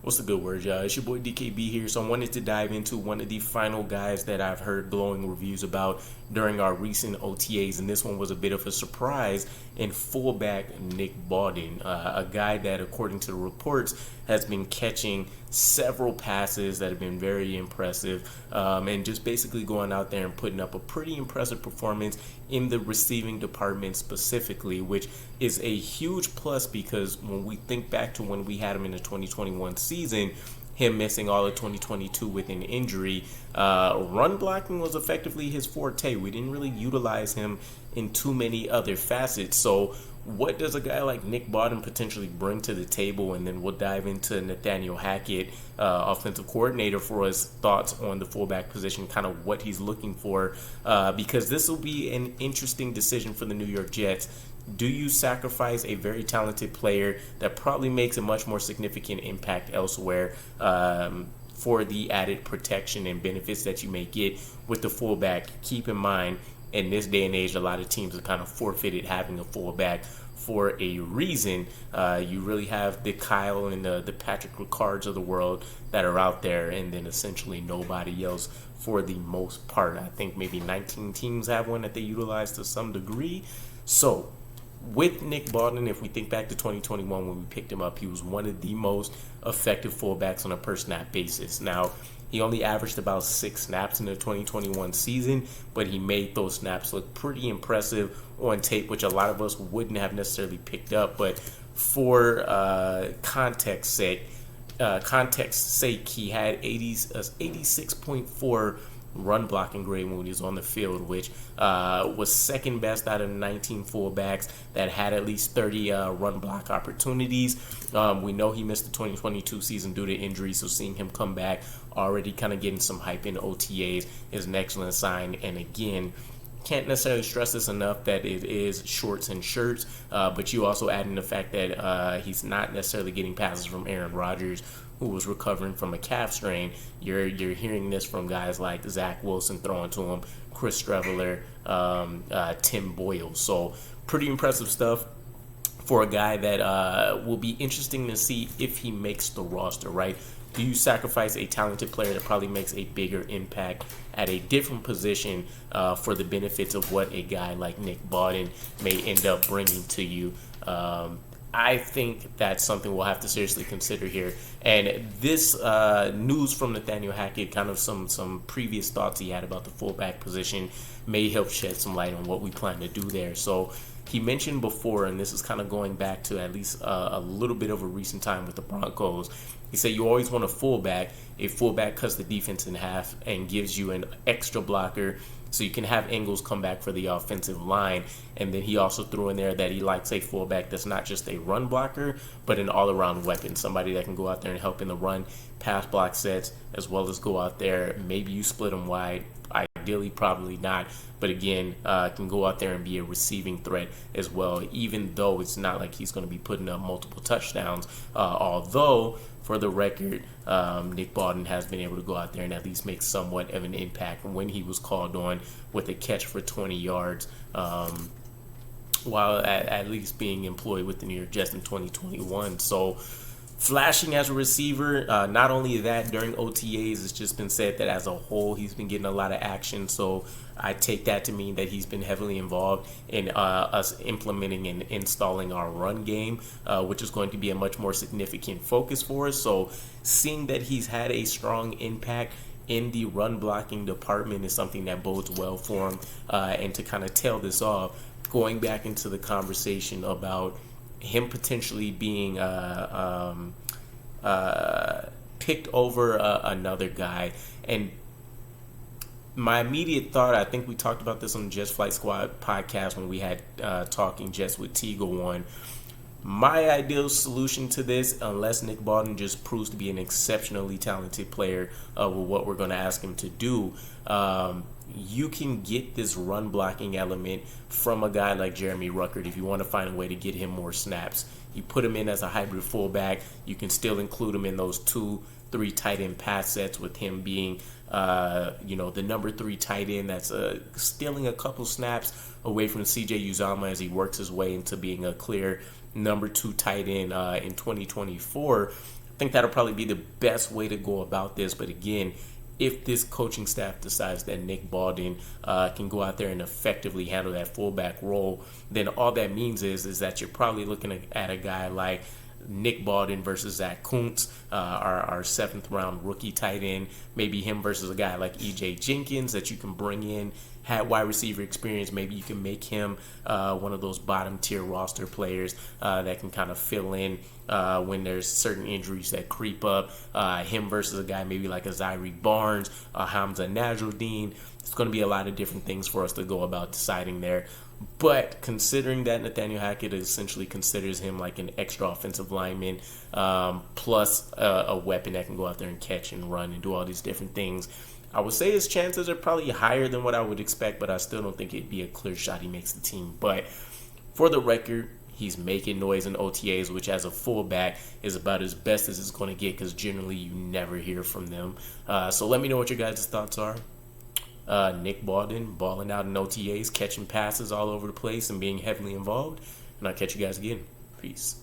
What's the good word, y'all? It's your boy DKB here. So I wanted to dive into one of the final guys that I've heard glowing reviews about during our recent OTAs, and this one was a bit of a surprise in fullback Nick Bawden, a guy that, according to the reports, has been catching several passes that have been very impressive, and just basically going out there and putting up a pretty impressive performance in the receiving department specifically, which is a huge plus because when we think back to when we had him in the 2021 season, him missing all of 2022 with an injury, run blocking was effectively his forte. We didn't really utilize him in too many other facets. So what does a guy like Nick Bawden potentially bring to the table? And then we'll dive into Nathaniel Hackett, offensive coordinator, for his thoughts on the fullback position, kind of what he's looking for, because this will be an interesting decision for the New York Jets. Do you sacrifice a very talented player that probably makes a much more significant impact elsewhere for the added protection and benefits that you may get with the fullback? Keep in mind, in this day and age, a lot of teams have kind of forfeited having a fullback for a reason. You really have the Kyle and the Patrick Ricards of the world that are out there, and then essentially nobody else for the most part. I think maybe 19 teams have one that they utilize to some degree. So with Nick Bawden, if we think back to 2021 when we picked him up, he was one of the most effective fullbacks on a per snap basis. Now, he only averaged about 6 snaps in the 2021 season, but he made those snaps look pretty impressive on tape, which a lot of us wouldn't have necessarily picked up. But for context sake, he had 86.4 run blocking grade when he was on the field, which was second best out of 19 fullbacks that had at least 30 run block opportunities. We know he missed the 2022 season due to injury, so seeing him come back, already kind of getting some hype in OTAs, is an excellent sign. And again, can't necessarily stress this enough that it is shorts and shirts, but you also add in the fact that he's not necessarily getting passes from Aaron Rodgers, who was recovering from a calf strain. You're hearing this from guys like Zach Wilson throwing to him, Chris Streveler, Tim Boyle. So pretty impressive stuff for a guy that will be interesting to see if he makes the roster, right? Do you sacrifice a talented player that probably makes a bigger impact at a different position for the benefits of what a guy like Nick Bawden may end up bringing to you? I think that's something we'll have to seriously consider here. And this news from Nathaniel Hackett, kind of some previous thoughts he had about the fullback position, may help shed some light on what we plan to do there. So he mentioned before, and this is kind of going back to at least a little bit of a recent time with the Broncos, he said you always want a fullback. A fullback cuts the defense in half and gives you an extra blocker so you can have angles come back for the offensive line. And then he also threw in there that he likes a fullback that's not just a run blocker, but an all-around weapon, somebody that can go out there and help in the run, pass block sets, as well as go out there. Maybe you split them wide. Ideally, probably not. But again, can go out there and be a receiving threat as well, even though it's not like he's going to be putting up multiple touchdowns. Although, for the record, Nick Bawden has been able to go out there and at least make somewhat of an impact when he was called on with a catch for 20 yards, while at least being employed with the New York Jets in 2021. So flashing as a receiver. Not only that, during OTAs, it's just been said that as a whole, he's been getting a lot of action. So I take that to mean that he's been heavily involved in us implementing and installing our run game, which is going to be a much more significant focus for us. So seeing that he's had a strong impact in the run blocking department is something that bodes well for him. And to kind of tail this off, going back into the conversation about him potentially being picked over another guy. And my immediate thought, I think we talked about this on the Jets Flight Squad podcast when we had Talking Jets with Teagle on. My ideal solution to this, unless Nick Bawden just proves to be an exceptionally talented player with what we're going to ask him to do, you can get this run blocking element from a guy like Jeremy Ruckert if you want to find a way to get him more snaps. You put him in as a hybrid fullback. You can still include him in those 2-3 tight end pass sets, with him being the number 3 tight end that's stealing a couple snaps away from CJ Uzomah as he works his way into being a clear number 2 tight end in 2024. I think that'll probably be the best way to go about this. But again, if this coaching staff decides that Nick Bawden can go out there and effectively handle that fullback role, then all that means is that you're probably looking at a guy like Nick Bawden versus Zach Kuntz, our 7th round rookie tight end. Maybe him versus a guy like E.J. Jenkins that you can bring in, had wide receiver experience. Maybe you can make him one of those bottom tier roster players that can kind of fill in when there's certain injuries that creep up. Him versus a guy maybe like a Zaire Barnes, Hamza Najruddin. It's going to be a lot of different things for us to go about deciding there. But considering that Nathaniel Hackett essentially considers him like an extra offensive lineman, plus a weapon that can go out there and catch and run and do all these different things, I would say his chances are probably higher than what I would expect, but I still don't think it'd be a clear shot he makes the team. But for the record, he's making noise in OTAs, which as a fullback is about as best as it's going to get, because generally you never hear from them. So let me know what your guys' thoughts are. Nick Bawden balling out in OTAs, catching passes all over the place and being heavily involved. And I'll catch you guys again. Peace.